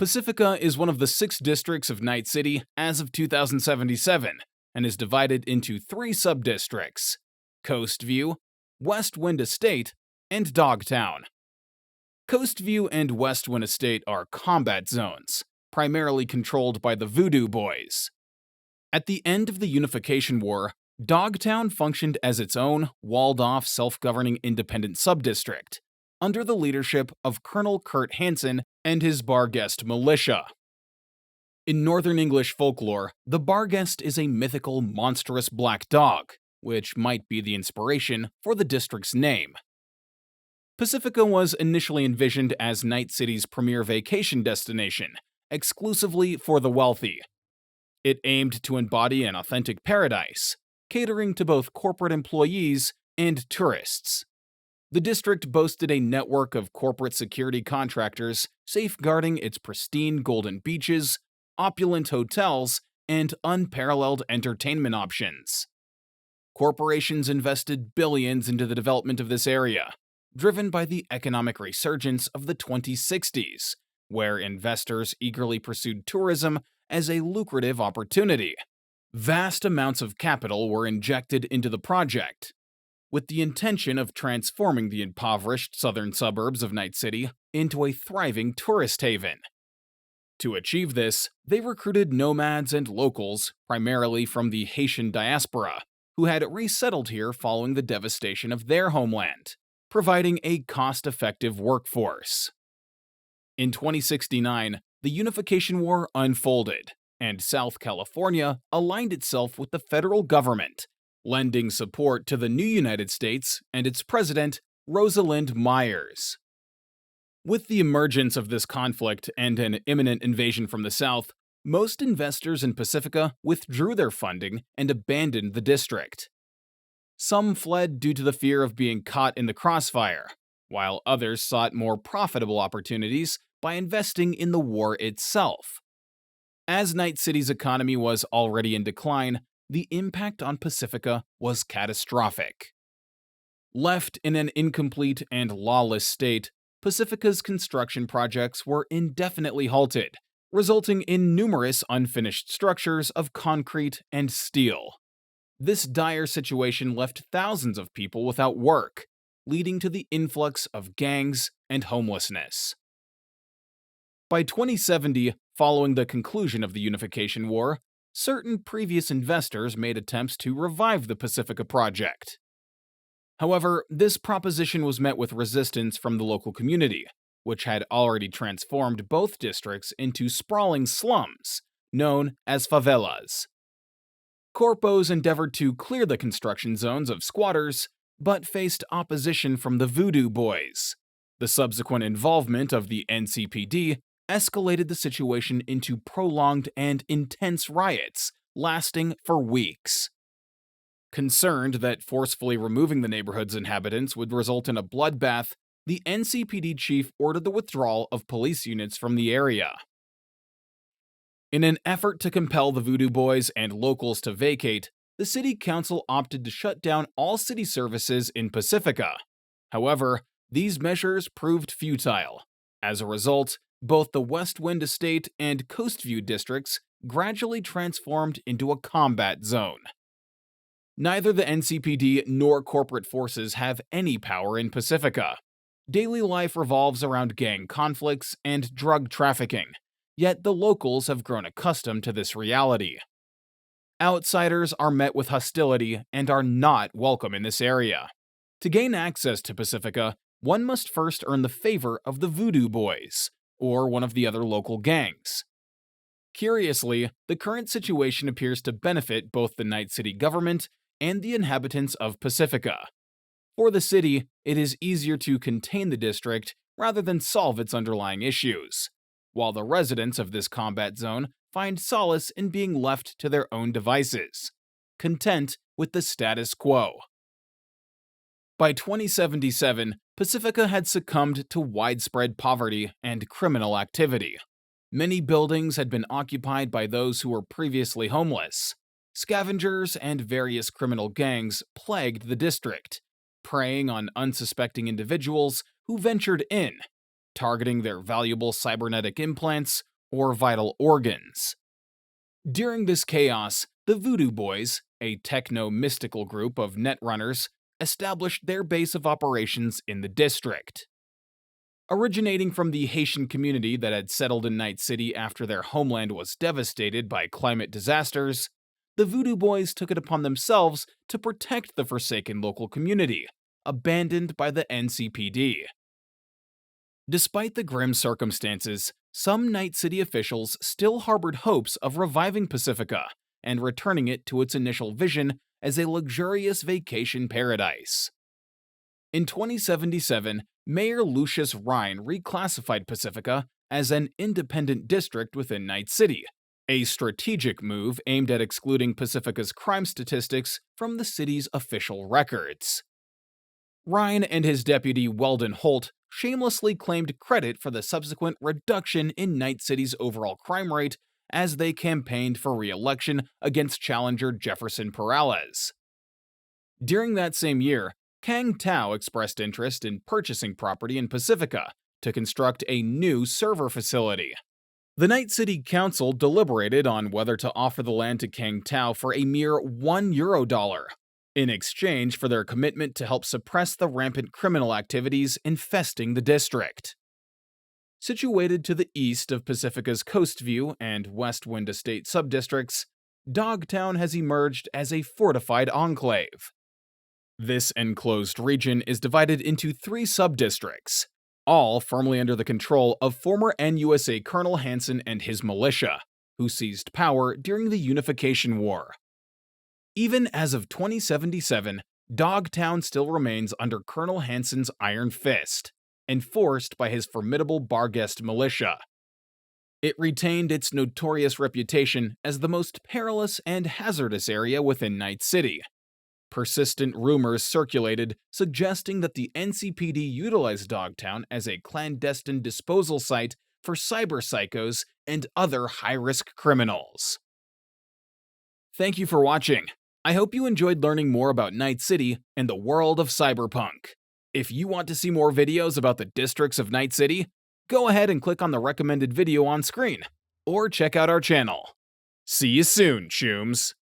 Pacifica is one of the 6 districts of Night City as of 2077 and is divided into 3 subdistricts: Coastview, West Wind Estate, and Dogtown. Coastview and West Wind Estate are combat zones, primarily controlled by the Voodoo Boys. At the end of the Unification War, Dogtown functioned as its own, walled-off, self-governing independent subdistrict, under the leadership of Colonel Kurt Hansen and his Barghest militia. In Northern English folklore, the Barghest is a mythical, monstrous black dog, which might be the inspiration for the district's name. Pacifica was initially envisioned as Night City's premier vacation destination, exclusively for the wealthy. It aimed to embody an authentic paradise, catering to both corporate employees and tourists. The district boasted a network of corporate security contractors safeguarding its pristine golden beaches, opulent hotels, and unparalleled entertainment options. Corporations invested billions into the development of this area, driven by the economic resurgence of the 2060s, where investors eagerly pursued tourism as a lucrative opportunity. Vast amounts of capital were injected into the project, with the intention of transforming the impoverished southern suburbs of Night City into a thriving tourist haven. To achieve this, they recruited nomads and locals, primarily from the Haitian diaspora, who had resettled here following the devastation of their homeland, providing a cost-effective workforce. In 2069, the Unification War unfolded, and South California aligned itself with the federal government, lending support to the new United States and its president, Rosalind Myers. With the emergence of this conflict and an imminent invasion from the south, most investors in Pacifica withdrew their funding and abandoned the district. Some fled due to the fear of being caught in the crossfire, while others sought more profitable opportunities by investing in the war itself. As Night City's economy was already in decline, the impact on Pacifica was catastrophic. Left in an incomplete and lawless state, Pacifica's construction projects were indefinitely halted, resulting in numerous unfinished structures of concrete and steel. This dire situation left thousands of people without work, leading to the influx of gangs and homelessness. By 2070, following the conclusion of the Unification War, certain previous investors made attempts to revive the Pacifica project. However, this proposition was met with resistance from the local community, which had already transformed both districts into sprawling slums, known as favelas. Corpos endeavored to clear the construction zones of squatters, but faced opposition from the Voodoo Boys. The subsequent involvement of the NCPD escalated the situation into prolonged and intense riots, lasting for weeks. Concerned that forcefully removing the neighborhood's inhabitants would result in a bloodbath, the NCPD chief ordered the withdrawal of police units from the area. In an effort to compel the Voodoo Boys and locals to vacate, the city council opted to shut down all city services in Pacifica. However, these measures proved futile. As a result, both the West Wind Estate and Coastview districts gradually transformed into a combat zone. Neither the NCPD nor corporate forces have any power in Pacifica. Daily life revolves around gang conflicts and drug trafficking, yet the locals have grown accustomed to this reality. Outsiders are met with hostility and are not welcome in this area. To gain access to Pacifica, one must first earn the favor of the Voodoo Boys, or one of the other local gangs. Curiously, the current situation appears to benefit both the Night City government and the inhabitants of Pacifica. For the city, it is easier to contain the district rather than solve its underlying issues, while the residents of this combat zone find solace in being left to their own devices, content with the status quo. By 2077, Pacifica had succumbed to widespread poverty and criminal activity. Many buildings had been occupied by those who were previously homeless. Scavengers and various criminal gangs plagued the district, preying on unsuspecting individuals who ventured in, targeting their valuable cybernetic implants or vital organs. During this chaos, the Voodoo Boys, a techno-mystical group of netrunners, established their base of operations in the district. Originating from the Haitian community that had settled in Night City after their homeland was devastated by climate disasters, the Voodoo Boys took it upon themselves to protect the forsaken local community, abandoned by the NCPD. Despite the grim circumstances, some Night City officials still harbored hopes of reviving Pacifica and returning it to its initial vision as a luxurious vacation paradise. In 2077, Mayor Lucius Rhine reclassified Pacifica as an independent district within Night City, a strategic move aimed at excluding Pacifica's crime statistics from the city's official records. Rhine and his deputy Weldon Holt shamelessly claimed credit for the subsequent reduction in Night City's overall crime rate as they campaigned for re-election against challenger Jefferson Peralez. During that same year, Kang Tao expressed interest in purchasing property in Pacifica to construct a new server facility. The Night City Council deliberated on whether to offer the land to Kang Tao for a mere €1, in exchange for their commitment to help suppress the rampant criminal activities infesting the district. Situated to the east of Pacifica's Coastview and West Wind Estate subdistricts, Dogtown has emerged as a fortified enclave. This enclosed region is divided into 3 subdistricts, all firmly under the control of former NUSA Colonel Hansen and his militia, who seized power during the Unification War. Even as of 2077, Dogtown still remains under Colonel Hansen's iron fist, enforced by his formidable Barghest militia. It retained its notorious reputation as the most perilous and hazardous area within Night City. Persistent rumors circulated suggesting that the NCPD utilized Dogtown as a clandestine disposal site for cyberpsychos and other high-risk criminals. Thank you for watching. I hope you enjoyed learning more about Night City and the world of Cyberpunk. If you want to see more videos about the districts of Night City, go ahead and click on the recommended video on screen, or check out our channel. See you soon, chooms!